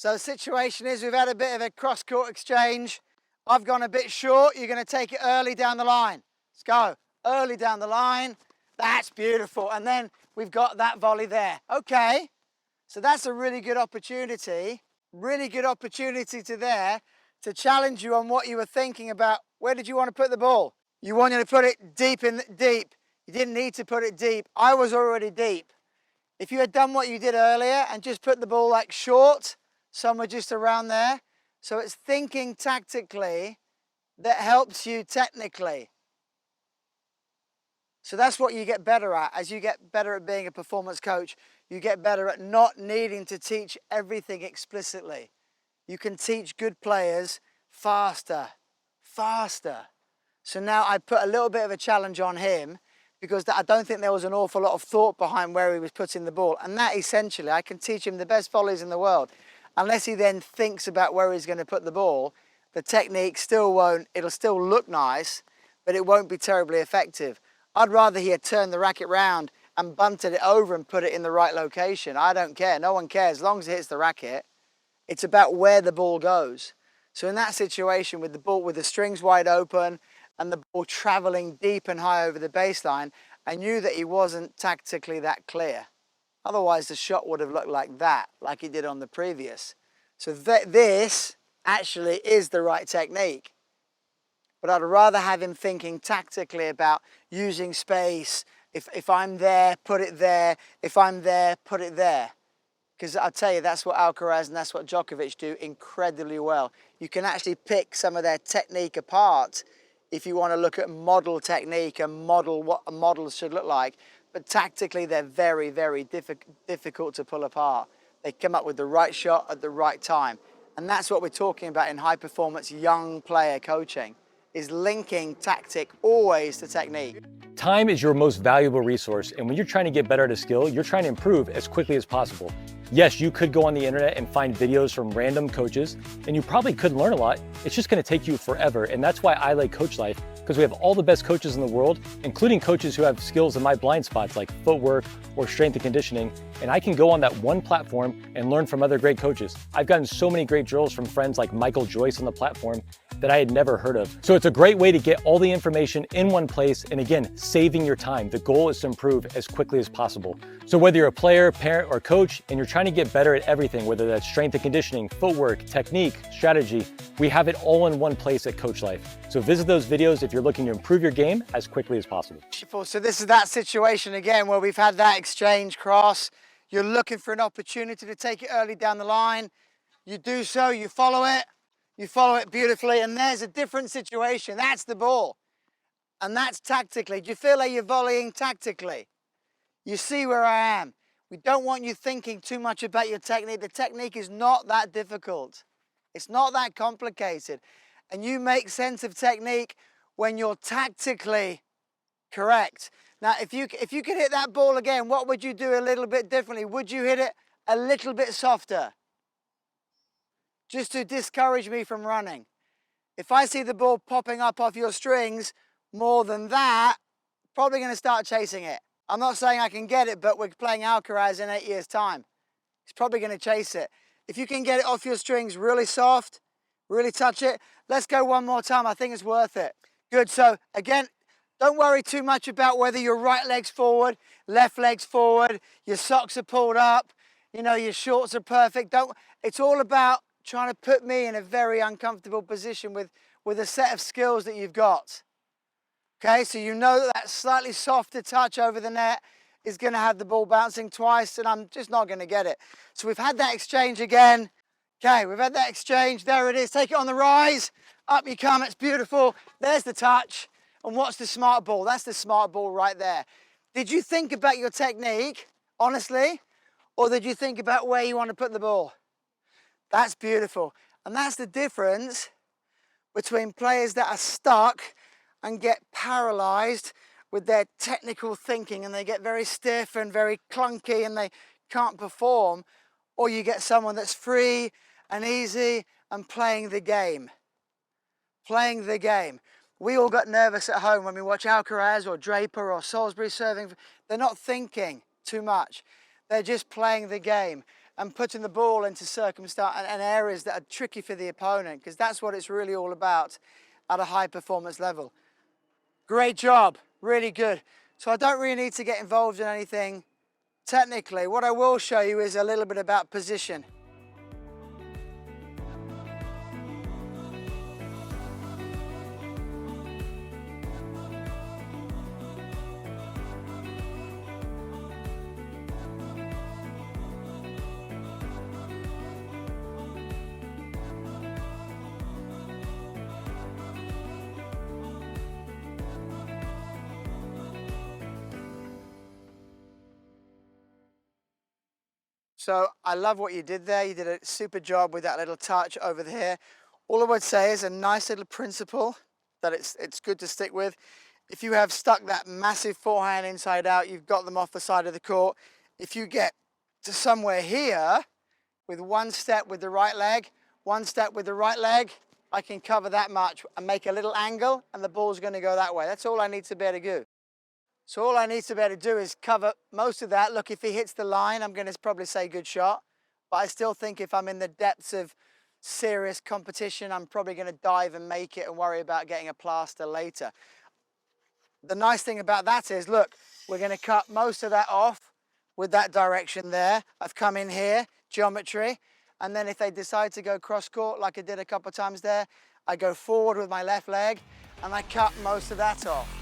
So the situation is we've had a bit of a cross-court exchange. I've gone a bit short. You're going to take it early down the line. Let's go. Early down the line. That's beautiful. And then we've got that volley there. Okay. So that's a really good opportunity to challenge you on what you were thinking about. Where did you want to put the ball? You wanted to put it deep. You didn't need to put it deep. I was already deep. If you had done what you did earlier and just put the ball like short, somewhere just around there. So it's thinking tactically that helps you technically. So that's what you get better at. As you get better at being a performance coach, you get better at not needing to teach everything explicitly. You can teach good players faster. So now I put a little bit of a challenge on him because I don't think there was an awful lot of thought behind where he was putting the ball. And that essentially, I can teach him the best volleys in the world. Unless he then thinks about where he's going to put the ball, the technique still won't, it'll still look nice, but it won't be terribly effective. I'd rather he had turned the racket round and bunted it over and put it in the right location. I don't care, no one cares, as long as it hits the racket. It's about where the ball goes. So in that situation with the ball, with the strings wide open and the ball traveling deep and high over the baseline, I knew that he wasn't tactically that clear. Otherwise the shot would have looked like that, like it did on the previous. So this actually is the right technique. But I'd rather have him thinking tactically about using space. If I'm there, put it there. If I'm there, put it there. Because I'll tell you, that's what Alcaraz and that's what Djokovic do incredibly well. You can actually pick some of their technique apart if you want to look at model technique and model what a model should look like. But tactically, they're very, very difficult to pull apart. They come up with the right shot at the right time. And that's what we're talking about in high performance young player coaching, is linking tactic always to technique. Time is your most valuable resource, and when you're trying to get better at a skill, you're trying to improve as quickly as possible. Yes, you could go on the internet and find videos from random coaches, and you probably could learn a lot. It's just gonna take you forever, and that's why I like Coachlife, because we have all the best coaches in the world, including coaches who have skills in my blind spots like footwork or strength and conditioning, and I can go on that one platform and learn from other great coaches. I've gotten so many great drills from friends like Michael Joyce on the platform that I had never heard of. So it's a great way to get all the information in one place, and again, saving your time. The goal is to improve as quickly as possible. So whether you're a player, parent, or coach, and you're trying to get better at everything, whether that's strength and conditioning, footwork, technique, strategy, we have it all in one place at Coachlife. So visit those videos if you're looking to improve your game as quickly as possible. So this is that situation again where we've had that exchange cross. You're looking for an opportunity to take it early down the line. You do so, you follow it beautifully, and there's a different situation. That's the ball. And that's tactically. Do you feel like you're volleying tactically? You see where I am. We don't want you thinking too much about your technique. The technique is not that difficult. It's not that complicated. And you make sense of technique when you're tactically correct. Now, if you could hit that ball again, what would you do a little bit differently? Would you hit it a little bit softer? Just to discourage me from running. If I see the ball popping up off your strings more than that, probably going to start chasing it. I'm not saying I can get it, but we're playing Alcaraz in 8 years' time. He's probably going to chase it. If you can get it off your strings really soft, really touch it, let's go one more time. I think it's worth it. Good. So again, don't worry too much about whether your right leg's forward, left leg's forward, your socks are pulled up, you know, your shorts are perfect. It's all about trying to put me in a very uncomfortable position with a set of skills that you've got. Okay, so you know that slightly softer touch over the net is going to have the ball bouncing twice, and I'm just not going to get it. So we've had that exchange again. Okay, we've had that exchange. There it is. Take it on the rise. Up you come. It's beautiful. There's the touch. And what's the smart ball? That's the smart ball right there. Did you think about your technique, honestly? Or did you think about where you want to put the ball? That's beautiful. And that's the difference between players that are stuck and get paralyzed with their technical thinking and they get very stiff and very clunky and they can't perform, or you get someone that's free and easy and playing the game. Playing the game. We all got nervous at home when we watch Alcaraz or Draper or Salisbury serving. They're not thinking too much. They're just playing the game. and putting the ball into circumstance and areas that are tricky for the opponent, because that's what it's really all about at a high performance level. Great job, really good. So I don't really need to get involved in anything technically. What I will show you is a little bit about position. So I love what you did there. You did a super job with that little touch over here. All I would say is a nice little principle that it's good to stick with. If you have stuck that massive forehand inside out, you've got them off the side of the court. If you get to somewhere here with one step with the right leg, one step with the right leg, I can cover that much and make a little angle and the ball's going to go that way. That's all I need to be able to do. So all I need to be able to do is cover most of that. Look, if he hits the line, I'm going to probably say good shot. But I still think if I'm in the depths of serious competition, I'm probably going to dive and make it and worry about getting a plaster later. The nice thing about that is, look, we're going to cut most of that off with that direction there. I've come in here, geometry. And then if they decide to go cross court, like I did a couple of times there, I go forward with my left leg and I cut most of that off.